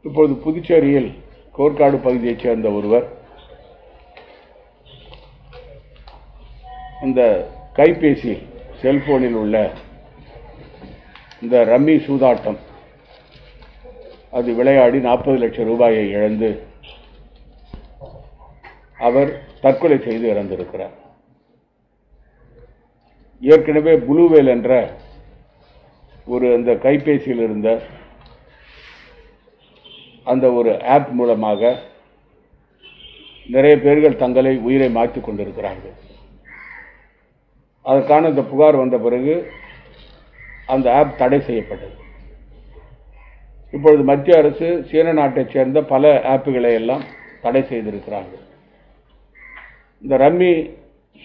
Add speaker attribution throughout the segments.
Speaker 1: இப்பொழுது புதுச்சேரியில் கோர்க்காடு பகுதியைச் சேர்ந்த ஒருவர் இந்த கைபேசி செல்போனில் உள்ள இந்த ரம்மி சூதாட்டம் அது விளையாடி 40 லட்சம் ரூபாயை இழந்து அவர் தற்கொலை செய்து இறந்திருக்கிறார். ஏற்கனவே ப்ளூவேல் என்ற ஒரு அந்த கைபேசியில் இருந்த அந்த ஒரு ஆப் மூலமாக நிறைய பேர்கள் தங்களை உயிரை மாற்றிக் கொண்டிருக்கிறார்கள். அதற்கான இந்த புகார் வந்த பிறகு அந்த ஆப் தடை செய்யப்பட்டது. இப்பொழுது மத்திய அரசு சீன நாட்டைச் சேர்ந்த பல ஆப்புகளை எல்லாம் தடை செய்திருக்கிறார்கள். இந்த ரம்மி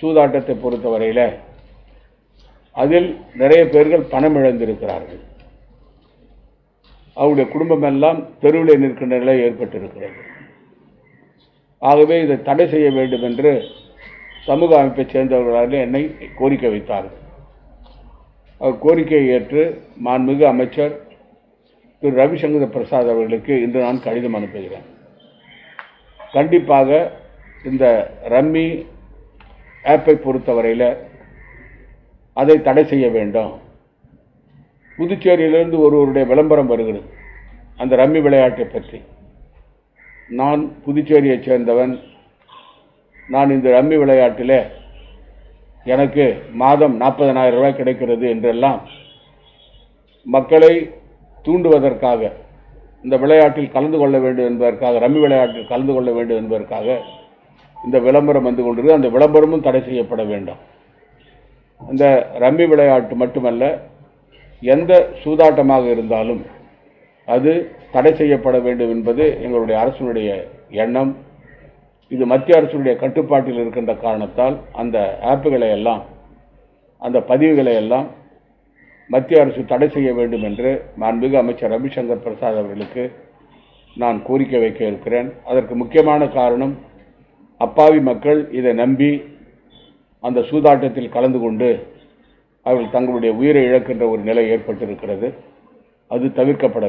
Speaker 1: சூதாட்டத்தை பொறுத்தவரையில் அதில் நிறைய பேர்கள் பணம் இழந்திருக்கிறார்கள். அவருடைய குடும்பம் எல்லாம் தெருவில் நிற்கின்ற நிலை ஏற்பட்டிருக்கிறது. ஆகவே இதை தடை செய்ய வேண்டும் என்று சமூக அமைப்பைச் சேர்ந்தவர்களாக என்னை கோரிக்கை வைத்தார்கள். அவர் கோரிக்கையை ஏற்று மாண்புமிகு அமைச்சர் திரு ரவிசங்கர் பிரசாத் அவர்களுக்கு இன்று நான் கடிதம் அனுப்புகிறேன். கண்டிப்பாக இந்த ரம்மி ஆப்பை பொறுத்தவரையில் அதை தடை செய்ய வேண்டும். புதுச்சேரியிலிருந்து ஒருவருடைய விளம்பரம் வருகிறது அந்த ரம்மி விளையாட்டை பற்றி. நான் புதுச்சேரியைச் சேர்ந்தவன், நான் இந்த ரம்மி விளையாட்டில் எனக்கு மாதம் 40,000 ரூபாய் கிடைக்கிறது என்றெல்லாம் மக்களை தூண்டுவதற்காக இந்த விளையாட்டில் கலந்து கொள்ள வேண்டும் என்பதற்காக, ரம்மி விளையாட்டில் கலந்து கொள்ள வேண்டும் என்பதற்காக இந்த விளம்பரம் வந்து கொண்டிருக்கு. அந்த விளம்பரமும் தடை செய்யப்பட வேண்டும். அந்த ரம்மி விளையாட்டு மட்டுமல்ல, எந்த சூதாட்டமாக இருந்தாலும் அது தடை செய்யப்பட வேண்டும் என்பது எங்களுடைய அரசினுடைய எண்ணம். இது மத்திய அரசுடைய கட்டுப்பாட்டில் இருக்கின்ற காரணத்தால் அந்த ஆப்புகளை எல்லாம், அந்த பதிவுகளை எல்லாம் மத்திய அரசு தடை செய்ய வேண்டும் என்று மாண்புமிகு அமைச்சர் ரவிசங்கர் பிரசாத் அவர்களுக்கு நான் கோரிக்கை வைக்க இருக்கிறேன். அதற்கு முக்கியமான காரணம், அப்பாவி மக்கள் இதை நம்பி அந்த சூதாட்டத்தில் கலந்து கொண்டு அவர்கள் தங்களுடைய உயிரை இழக்கின்ற ஒரு நிலை ஏற்பட்டிருக்கிறது. அது தவிர்க்கப்பட வேண்டும்.